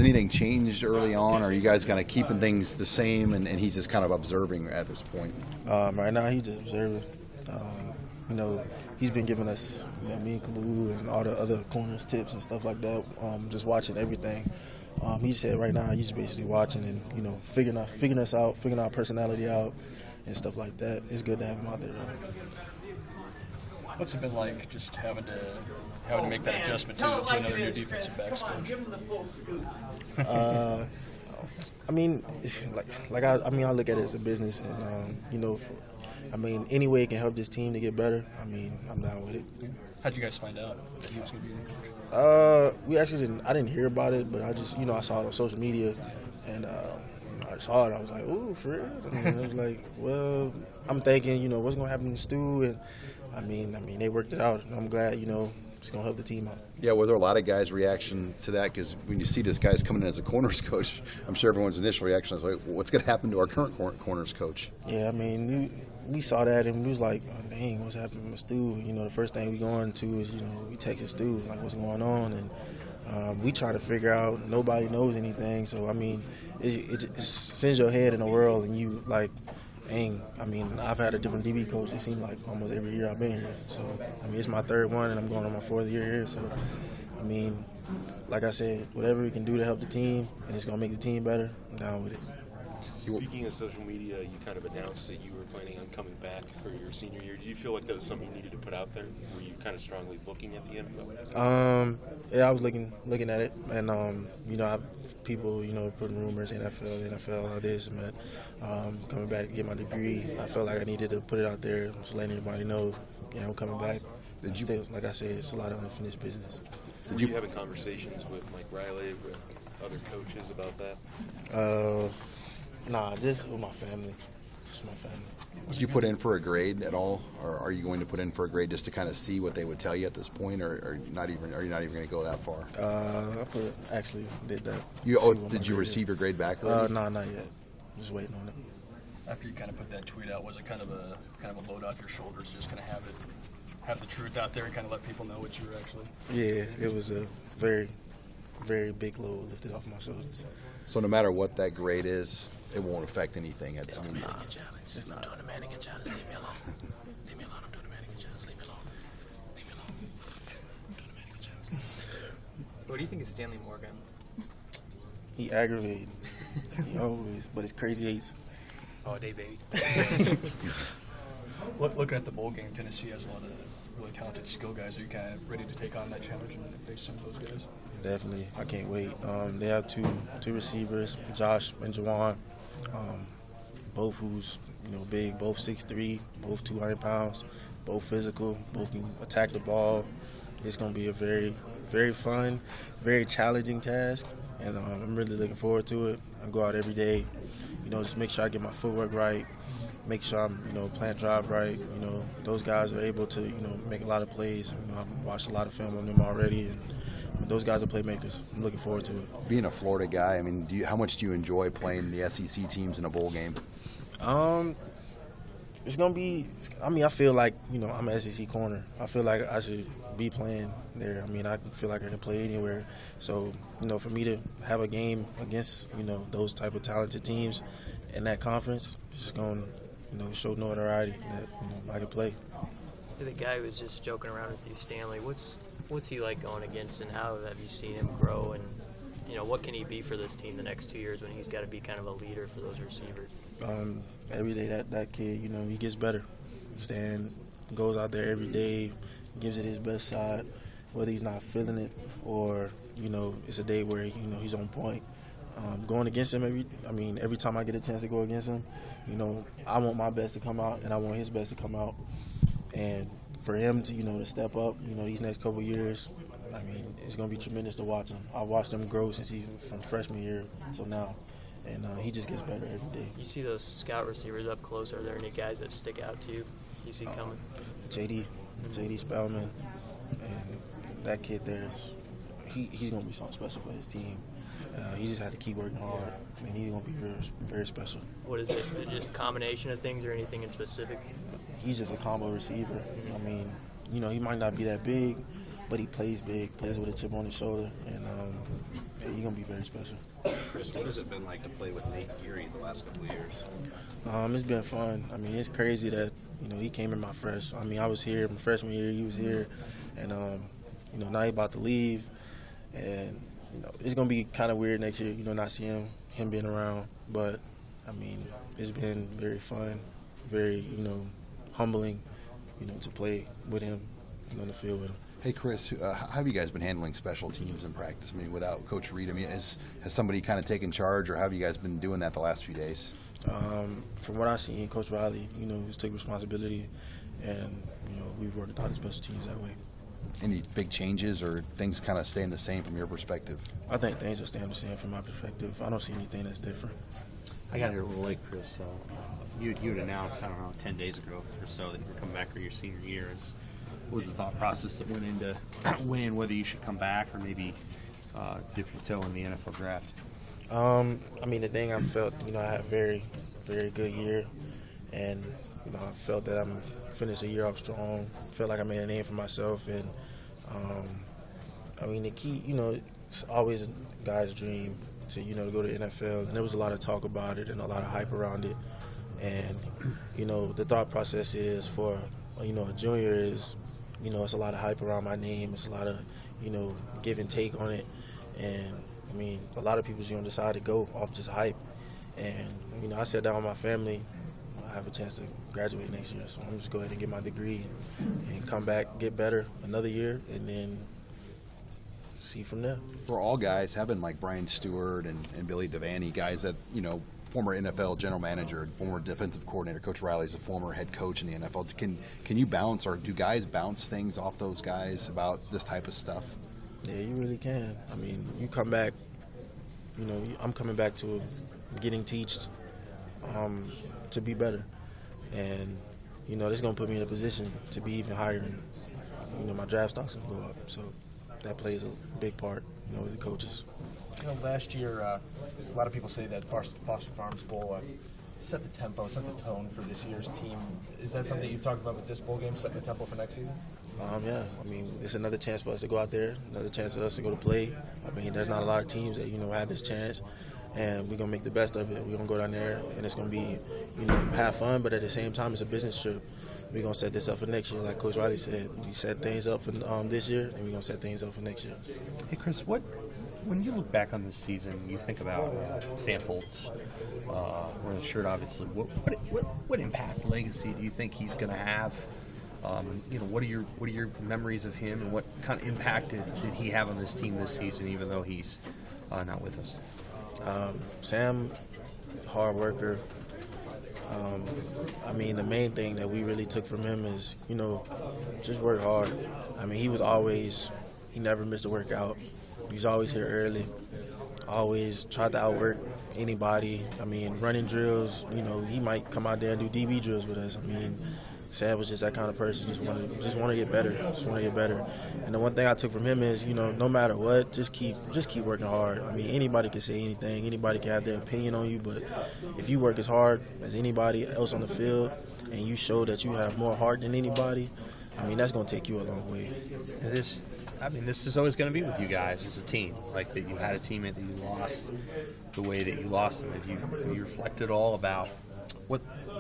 anything changed early on, or are you guys kind of keeping things the same, and he's just kind of observing at this point? Right now, he's just observing. He's been giving us, me and Kalu and all the other corners tips and stuff like that, just watching everything. He said right now he's just basically watching and, figuring us out, figuring our personality out and stuff like that. It's good to have him out there, though. What's it been like just having to make that adjustment to another new defensive backs coach? It's I look at it as a business, and any way it can help this team to get better, I'm down with it. How'd you guys find out that he was going to be the coach? We actually didn't. I didn't hear about it, but I just, I saw it on social media, and I saw it. I was like, "Ooh, for real?" I was like, "Well, I'm thinking, what's gonna happen to Stu?" And they worked it out. And I'm glad, it's gonna help the team out. Yeah, was there a lot of guys' reaction to that? Because when you see this guy's coming in as a corners coach, I'm sure everyone's initial reaction is like, "What's going to happen to our current corners coach?" Yeah, we saw that and we was like, oh, dang, what's happening with Stu? The first thing we going to is, we texted Stu, like, what's going on? And we try to figure out, nobody knows anything. So, it sends your head in the world and you, like, dang, I've had a different DB coach, it seems like almost every year I've been here. So, it's my third one and I'm going on my fourth year here. So, like I said, whatever we can do to help the team and it's going to make the team better, I'm down with it. Speaking of social media, you kind of announced that you were planning on coming back for your senior year. Do you feel like that was something you needed to put out there? Were you kind of strongly looking at the NFL? Yeah, I was looking at it, and people, putting rumors, NFL, all this, man. Coming back to get my degree, I felt like I needed to put it out there, just letting everybody know, yeah, I'm coming back. Still, like I said, it's a lot of unfinished business. Were you having conversations with Mike Riley, with other coaches about that? Nah, just with my family. Just my family. Did you put in for a grade at all, or are you going to put in for a grade just to kind of see what they would tell you at this point, or are you not even going to go that far? I actually did that. Did you receive your grade back already? No, not yet. Just waiting on it. After you kind of put that tweet out, was it kind of a load off your shoulders, just kind of have the truth out there and kind of let people know what you were actually? Yeah, it was a very, very big load lifted off my shoulders. So no matter what that grade is, it won't affect anything at this time. It's not. I'm doing the mannequin challenge. Leave me alone. Leave me alone. I'm doing the mannequin challenge. Leave me alone. Leave me alone. I'm doing the mannequin challenge. What do you think of Stanley Morgan? He aggravated. He always, but it's crazy eights. All day, baby. Looking at the bowl game, Tennessee has a lot of really talented skill guys. Are you kind of ready to take on that challenge and face some of those guys? Definitely. I can't wait. They have two receivers, Josh and Jawan, both who's big, both 6'3", both 200 pounds, both physical, both can attack the ball. It's going to be a very, very fun, very challenging task, and I'm really looking forward to it. I go out every day, just make sure I get my footwork right, make sure I'm, plant drive right. Those guys are able to, make a lot of plays. I've watched a lot of film on them already, and those guys are playmakers. I'm looking forward to it. Being a Florida guy, how much do you enjoy playing the SEC teams in a bowl game? It's going to be, I feel like, I'm an SEC corner. I feel like I should be playing there. I feel like I can play anywhere. So, for me to have a game against, those type of talented teams in that conference, it's just going to, show notoriety that, I can play. The guy who was just joking around with you, Stanley, what's he like going against, and how have you seen him grow, and what can he be for this team the next 2 years when he's got to be kind of a leader for those receivers? Every day that kid, he gets better. Stan goes out there every day, gives it his best shot, whether he's not feeling it or it's a day where he's on point. Going against him every time I get a chance to go against him, I want my best to come out and I want his best to come out. And for him to, to step up, these next couple of years, it's going to be tremendous to watch him. I watched him grow since from freshman year until now, and he just gets better every day. You see those scout receivers up close. Are there any guys that stick out to you? You see coming? JD Spellman, and that kid there, he's going to be something special for his team. He just had to keep working hard, and he's going to be very, very special. What is it? Is it a combination of things or anything in specific? He's just a combo receiver. He might not be that big, but he plays big, plays with a chip on his shoulder, and Yeah, you're gonna be very special. Chris, what has it been like to play with Nate Geary the last couple of years? It's been fun. I mean, it's crazy that he came in I was here my freshman year. He was here, and now he about to leave, and it's gonna be kind of weird next year. Not seeing him being around, but I mean, it's been very fun, very humbling, to play with him and on the field with him. Hey, Chris, how have you guys been handling special teams in practice? I mean, without Coach Reed, has somebody kind of taken charge, or how have you guys been doing that the last few days? From what I've seen, Coach Riley, he's taken responsibility, and we've worked out the special teams that way. Any big changes, or things kind of staying the same from your perspective? I think things are staying the same from my perspective. I don't see anything that's different. I got here a little late, Chris. You had announced, 10 days ago or so that you were coming back for your senior year. What was the thought process that went into weighing whether you should come back or maybe dip your toe in the NFL draft? The thing I felt, I had a very, very good year, and I felt that I'm finished the year off strong. Felt like I made a name for myself, and the key, it's always a guy's dream to go to the NFL, and there was a lot of talk about it and a lot of hype around it, and the thought process is for a junior is it's a lot of hype around my name. It's a lot of give and take on it, and a lot of people just decide to go off just hype, and I sat down with my family. I have a chance to graduate next year, so I'm just go ahead and get my degree and come back, get better another year, and then see from there. For all guys, having like Brian Stewart and Billy Devaney, guys that former NFL general manager, former defensive coordinator, Coach Riley's a former head coach in the NFL. Can you bounce, or do guys bounce things off those guys about this type of stuff? Yeah, you really can. You come back, I'm coming back to getting teached to be better. And, this is going to put me in a position to be even higher, and, my draft stock's going to go up. So that plays a big part, with the coaches. Last year, a lot of people say that Foster Farms Bowl set the tempo, set the tone for this year's team. Is that something you've talked about with this bowl game, setting the tempo for next season? Yeah. It's another chance for us to go out there, another chance for us to go to play. There's not a lot of teams that, have this chance, and we're going to make the best of it. We're going to go down there, and it's going to be, have fun, but at the same time, it's a business trip. We're going to set this up for next year. Like Coach Riley said, we set things up for this year, and we're going to set things up for next year. Hey, Chris, when you look back on this season, you think about Sam Holtz wearing the shirt, obviously. What impact, legacy do you think he's going to have? What are your memories of him, and what kind of impact did he have on this team this season, even though he's not with us? Sam, hard worker. The main thing that we really took from him is, just work hard. He never missed a workout. He was always here early, always tried to outwork anybody. Running drills, he might come out there and do DB drills with us. Sam was just that kind of person, just want to get better. And the one thing I took from him is, no matter what, just keep working hard. Anybody can say anything, anybody can have their opinion on you, but if you work as hard as anybody else on the field and you show that you have more heart than anybody, that's going to take you a long way. This is always going to be with you guys as a team. Like that, you had a teammate that you lost the way that you lost them. Have you reflected all about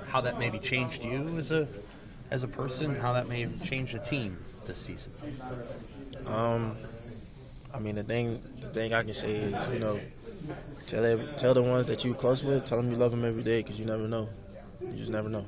how that maybe changed you as a person, how that may have changed the team this season? The thing I can say is, tell the ones that you're close with, tell them you love them every day, because you never know. You just never know.